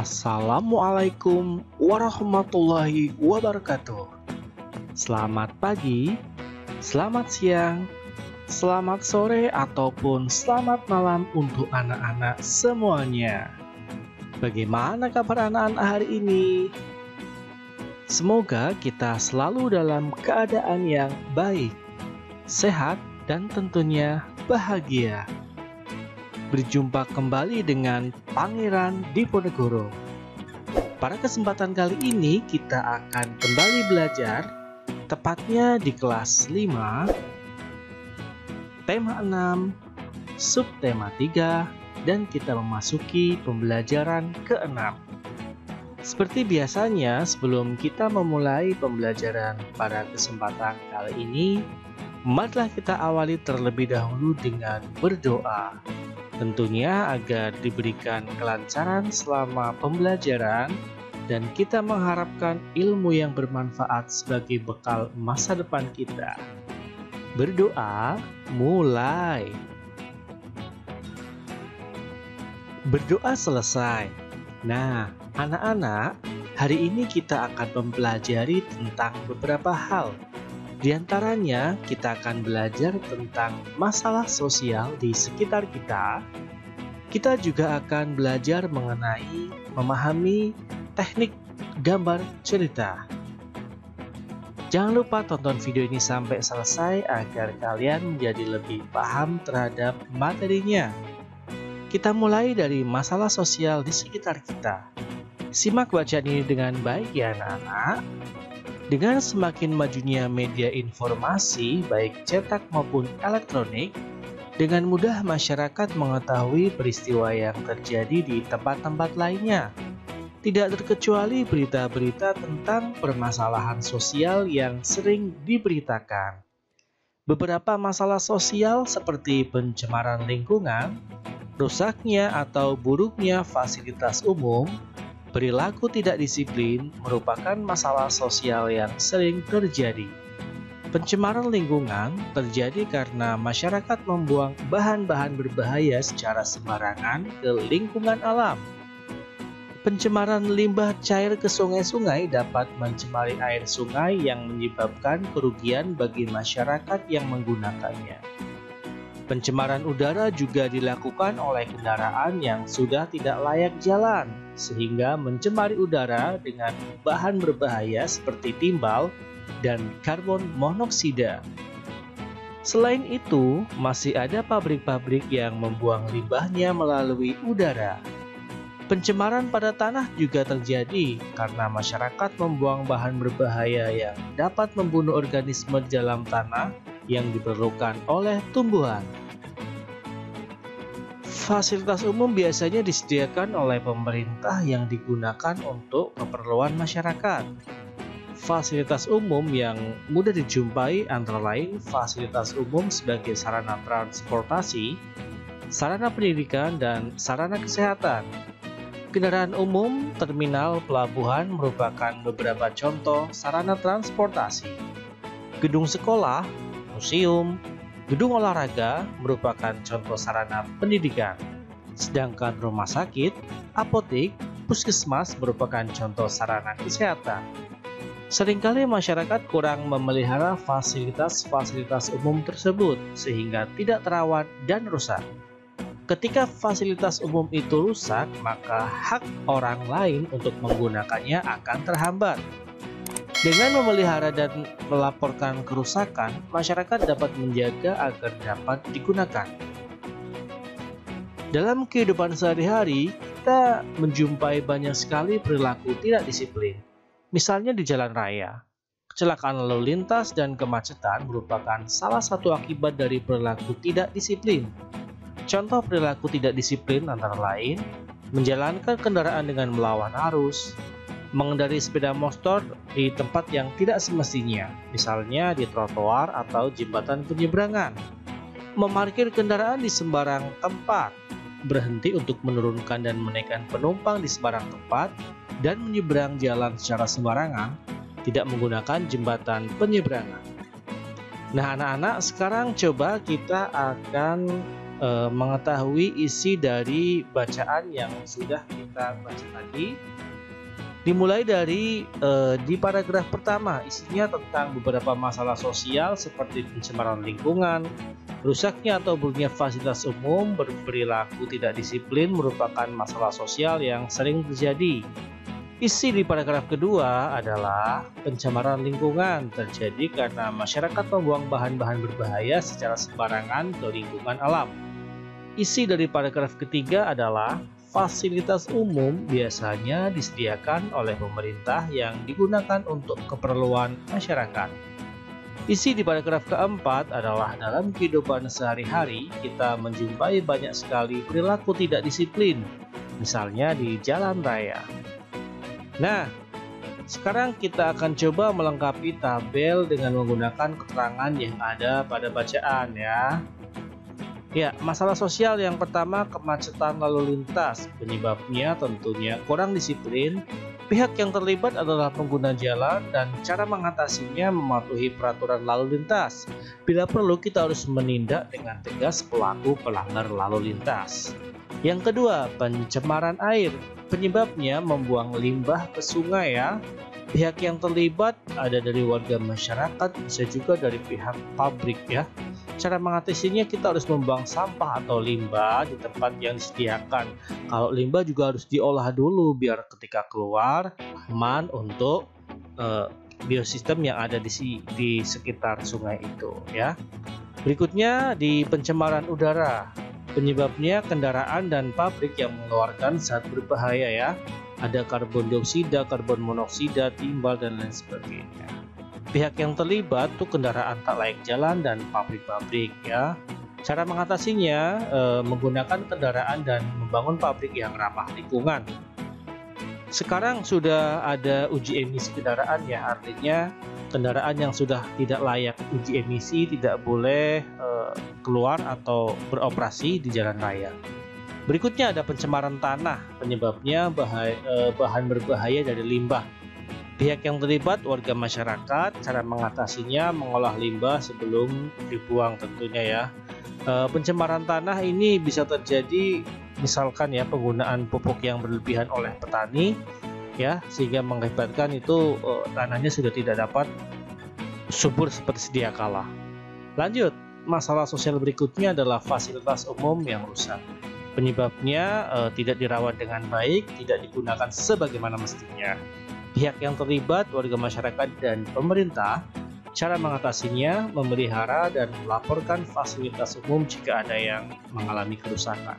Assalamualaikum warahmatullahi wabarakatuh. Selamat pagi, selamat siang, selamat sore, ataupun selamat malam untuk anak-anak semuanya. Bagaimana kabar anak-anak hari ini? Semoga kita selalu dalam keadaan yang baik, sehat, dan tentunya bahagia. Berjumpa kembali dengan Pangeran Diponegoro. Pada kesempatan kali ini kita akan kembali belajar, tepatnya di kelas 5, tema 6, subtema 3, dan kita memasuki pembelajaran ke-6. Seperti biasanya, sebelum kita memulai pembelajaran pada kesempatan kali ini, marilah kita awali terlebih dahulu dengan berdoa. Tentunya agar diberikan kelancaran selama pembelajaran dan kita mengharapkan ilmu yang bermanfaat sebagai bekal masa depan kita. Berdoa, mulai. Berdoa selesai. Nah, anak-anak, hari ini kita akan mempelajari tentang beberapa hal. Di antaranya, kita akan belajar tentang masalah sosial di sekitar kita. Kita juga akan belajar mengenai memahami teknik gambar cerita. Jangan lupa tonton video ini sampai selesai agar kalian menjadi lebih paham terhadap materinya. Kita mulai dari masalah sosial di sekitar kita. Simak bacaan ini dengan baik ya anak-anak. Dengan semakin majunya media informasi, baik cetak maupun elektronik, dengan mudah masyarakat mengetahui peristiwa yang terjadi di tempat-tempat lainnya. Tidak terkecuali berita-berita tentang permasalahan sosial yang sering diberitakan. Beberapa masalah sosial seperti pencemaran lingkungan, rusaknya atau buruknya fasilitas umum, perilaku tidak disiplin merupakan masalah sosial yang sering terjadi. Pencemaran lingkungan terjadi karena masyarakat membuang bahan-bahan berbahaya secara sembarangan ke lingkungan alam. Pencemaran limbah cair ke sungai-sungai dapat mencemari air sungai yang menyebabkan kerugian bagi masyarakat yang menggunakannya. Pencemaran udara juga dilakukan oleh kendaraan yang sudah tidak layak jalan, sehingga mencemari udara dengan bahan berbahaya seperti timbal dan karbon monoksida. Selain itu, masih ada pabrik-pabrik yang membuang limbahnya melalui udara. Pencemaran pada tanah juga terjadi karena masyarakat membuang bahan berbahaya yang dapat membunuh organisme di dalam tanah yang diperlukan oleh tumbuhan. Fasilitas umum biasanya disediakan oleh pemerintah yang digunakan untuk keperluan masyarakat. Fasilitas umum yang mudah dijumpai antara lain fasilitas umum sebagai sarana transportasi, sarana pendidikan, dan sarana kesehatan. Kendaraan umum, terminal, pelabuhan merupakan beberapa contoh sarana transportasi. Gedung sekolah, museum, gedung olahraga merupakan contoh sarana pendidikan, sedangkan rumah sakit, apotek, puskesmas merupakan contoh sarana kesehatan. Seringkali masyarakat kurang memelihara fasilitas-fasilitas umum tersebut sehingga tidak terawat dan rusak. Ketika fasilitas umum itu rusak, maka hak orang lain untuk menggunakannya akan terhambat. Dengan memelihara dan melaporkan kerusakan, masyarakat dapat menjaga agar dapat digunakan. Dalam kehidupan sehari-hari, kita menjumpai banyak sekali perilaku tidak disiplin. Misalnya di jalan raya, kecelakaan lalu lintas dan kemacetan merupakan salah satu akibat dari perilaku tidak disiplin. Contoh perilaku tidak disiplin antara lain, menjalankan kendaraan dengan melawan arus, mengendarai sepeda motor di tempat yang tidak semestinya, misalnya di trotoar atau jembatan penyeberangan, memarkir kendaraan di sembarang tempat, berhenti untuk menurunkan dan menaikkan penumpang di sembarang tempat, dan menyeberang jalan secara sembarangan, tidak menggunakan jembatan penyeberangan. Nah anak-anak, sekarang coba kita akan mengetahui isi dari bacaan yang sudah kita kita baca tadi. Dimulai dari di paragraf pertama, isinya tentang beberapa masalah sosial seperti pencemaran lingkungan, rusaknya atau buruknya fasilitas umum, berperilaku tidak disiplin merupakan masalah sosial yang sering terjadi. Isi di paragraf kedua adalah pencemaran lingkungan terjadi karena masyarakat membuang bahan-bahan berbahaya secara sembarangan ke lingkungan alam. Isi dari paragraf ketiga adalah fasilitas umum biasanya disediakan oleh pemerintah yang digunakan untuk keperluan masyarakat. Isi di paragraf keempat adalah dalam kehidupan sehari-hari kita menjumpai banyak sekali perilaku tidak disiplin, misalnya di jalan raya. Nah, sekarang kita akan coba melengkapi tabel dengan menggunakan keterangan yang ada pada bacaan ya. Ya, masalah sosial yang pertama kemacetan lalu lintas. Penyebabnya tentunya kurang disiplin. Pihak yang terlibat adalah pengguna jalan dan cara mengatasinya mematuhi peraturan lalu lintas. Bila perlu kita harus menindak dengan tegas pelaku pelanggar lalu lintas. Yang kedua, pencemaran air. Penyebabnya membuang limbah ke sungai ya. Pihak yang terlibat ada dari warga masyarakat, bisa juga dari pihak pabrik ya. Cara mengatasinya kita harus membuang sampah atau limbah di tempat yang disediakan. Kalau limbah juga harus diolah dulu biar ketika keluar aman untuk biosistem yang ada di sekitar sungai itu ya. Berikutnya di pencemaran udara. Penyebabnya kendaraan dan pabrik yang mengeluarkan zat berbahaya ya. Ada karbon dioksida, karbon monoksida, timbal dan lain sebagainya. Pihak yang terlibat tuh kendaraan tak layak jalan dan pabrik-pabrik ya. Cara mengatasinya menggunakan kendaraan dan membangun pabrik yang ramah lingkungan. Sekarang sudah ada uji emisi kendaraan ya, artinya kendaraan yang sudah tidak layak uji emisi tidak boleh keluar atau beroperasi di jalan raya. Berikutnya ada pencemaran tanah, penyebabnya bahan berbahaya dari limbah. Pihak yang terlibat warga masyarakat, cara mengatasinya mengolah limbah sebelum dibuang tentunya ya. Pencemaran tanah ini bisa terjadi misalkan ya penggunaan pupuk yang berlebihan oleh petani ya, sehingga mengakibatkan itu tanahnya sudah tidak dapat subur seperti sedia kala. Lanjut, masalah sosial berikutnya adalah fasilitas umum yang rusak. Penyebabnya tidak dirawat dengan baik, tidak digunakan sebagaimana mestinya. Pihak yang terlibat, warga masyarakat dan pemerintah, cara mengatasinya memelihara dan melaporkan fasilitas umum jika ada yang mengalami kerusakan.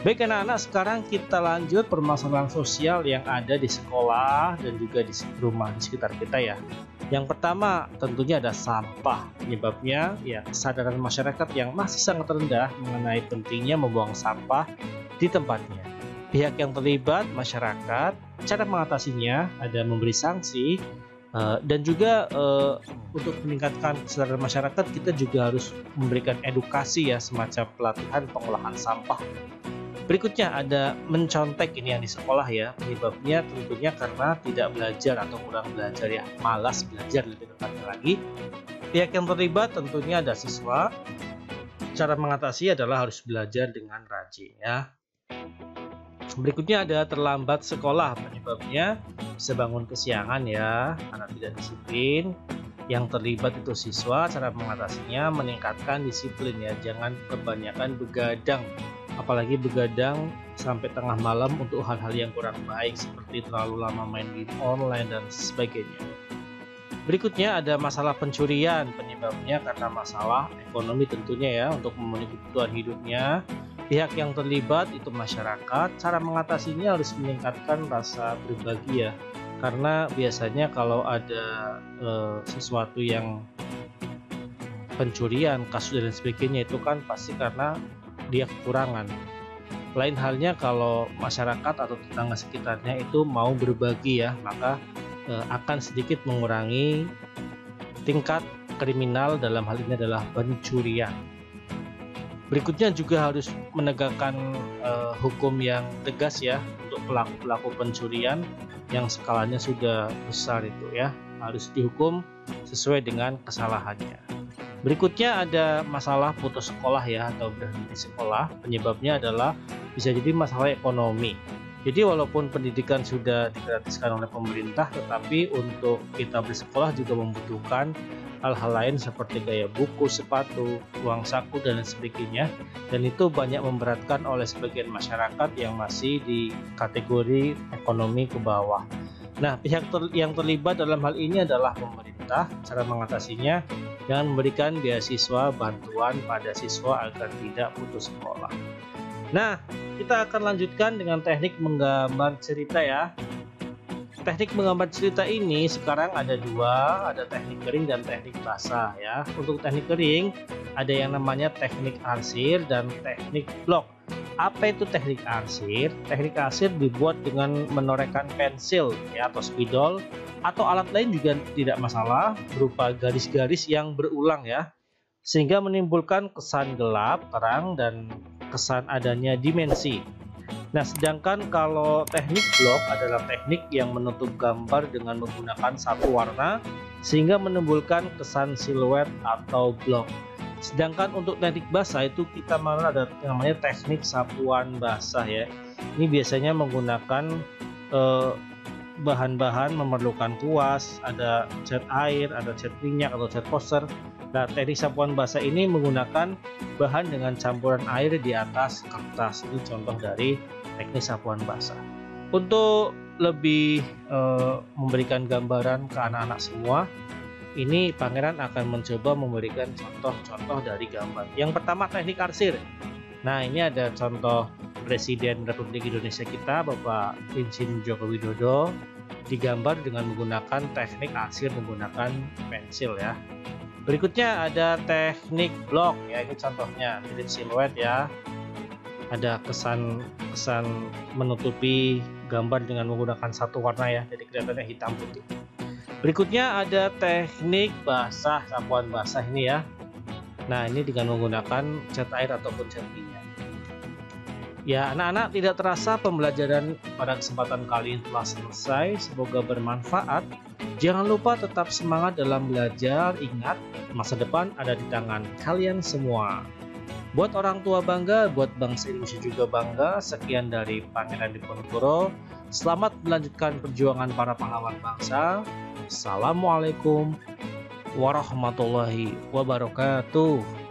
Baik anak-anak, sekarang kita lanjut permasalahan sosial yang ada di sekolah dan juga di rumah di sekitar kita ya. Yang pertama tentunya ada sampah. Penyebabnya ya kesadaran masyarakat yang masih sangat rendah mengenai pentingnya membuang sampah di tempatnya. Pihak yang terlibat, masyarakat, cara mengatasinya ada memberi sanksi dan juga untuk meningkatkan kesadaran masyarakat kita juga harus memberikan edukasi ya, semacam pelatihan pengolahan sampah. Berikutnya ada mencontek, ini yang di sekolah ya. Penyebabnya tentunya karena tidak belajar atau kurang belajar ya, malas belajar lebih tepatnya lagi. Pihak yang terlibat tentunya ada siswa. Cara mengatasi adalah harus belajar dengan rajin ya. Berikutnya ada terlambat sekolah, penyebabnya bisa bangun kesiangan ya karena tidak disiplin. Yang terlibat itu siswa, cara mengatasinya meningkatkan disiplin ya, jangan kebanyakan begadang, apalagi begadang sampai tengah malam untuk hal-hal yang kurang baik seperti terlalu lama main game online dan sebagainya. Berikutnya ada masalah pencurian, penyebabnya karena masalah ekonomi tentunya ya, untuk memenuhi kebutuhan hidupnya. Pihak yang terlibat itu masyarakat, cara mengatasinya harus meningkatkan rasa berbagi ya, karena biasanya kalau ada sesuatu yang pencurian, kasus dan sebagainya itu kan pasti karena dia kekurangan. Lain halnya kalau masyarakat atau tetangga sekitarnya itu mau berbagi ya, maka akan sedikit mengurangi tingkat kriminal, dalam hal ini adalah pencurian. Berikutnya juga harus menegakkan hukum yang tegas ya untuk pelaku-pelaku pencurian yang skalanya sudah besar itu ya, harus dihukum sesuai dengan kesalahannya. Berikutnya ada masalah putus sekolah ya atau berhenti sekolah, penyebabnya adalah bisa jadi masalah ekonomi. Jadi walaupun pendidikan sudah digratiskan oleh pemerintah, tetapi untuk kita bersekolah juga membutuhkan hal-hal lain seperti kayak buku, sepatu, uang saku, dan lain sebagainya. Dan itu banyak memberatkan oleh sebagian masyarakat yang masih di kategori ekonomi ke bawah. Nah, pihak yang terlibat dalam hal ini adalah pemerintah. Cara mengatasinya dengan memberikan beasiswa bantuan pada siswa agar tidak putus sekolah. Nah, kita akan lanjutkan dengan teknik menggambar cerita ya. Teknik menggambar cerita ini sekarang ada dua, ada teknik kering dan teknik basah ya. Untuk teknik kering ada yang namanya teknik arsir dan teknik blok. Apa itu teknik arsir? Teknik arsir dibuat dengan menorehkan pensil ya atau spidol atau alat lain juga tidak masalah, berupa garis-garis yang berulang ya, sehingga menimbulkan kesan gelap, terang, dan kesan adanya dimensi. Nah, sedangkan kalau teknik blok adalah teknik yang menutup gambar dengan menggunakan satu warna sehingga menimbulkan kesan siluet atau blok. Sedangkan untuk teknik basah itu kita malah ada namanya teknik sapuan basah ya. Ini biasanya menggunakan bahan-bahan memerlukan kuas, ada cat air, ada cat minyak atau cat poster. Nah, teknik sapuan basah ini menggunakan bahan dengan campuran air di atas kertas. Ini contoh dari teknik sapuan basah. Untuk lebih memberikan gambaran ke anak-anak semua, ini Pangeran akan mencoba memberikan contoh-contoh dari gambar. Yang pertama teknik arsir. Nah, ini ada contoh Presiden Republik Indonesia kita, Bapak Insinyur Joko Widodo, digambar dengan menggunakan teknik arsir menggunakan pensil ya. Berikutnya ada teknik blok ya, ini contohnya mirip siluet ya. Ada kesan menutupi gambar dengan menggunakan satu warna ya, jadi kelihatannya hitam putih. Berikutnya ada teknik basah, sapuan basah ini ya. Nah, ini dengan menggunakan cat air ataupun cat minyak. Ya, anak-anak, tidak terasa pembelajaran pada kesempatan kali ini telah selesai. Semoga bermanfaat. Jangan lupa tetap semangat dalam belajar. Ingat, masa depan ada di tangan kalian semua. Buat orang tua bangga, buat bangsa Indonesia juga bangga. Sekian dari Pangeran Diponegoro. Selamat melanjutkan perjuangan para pahlawan bangsa. Assalamualaikum warahmatullahi wabarakatuh.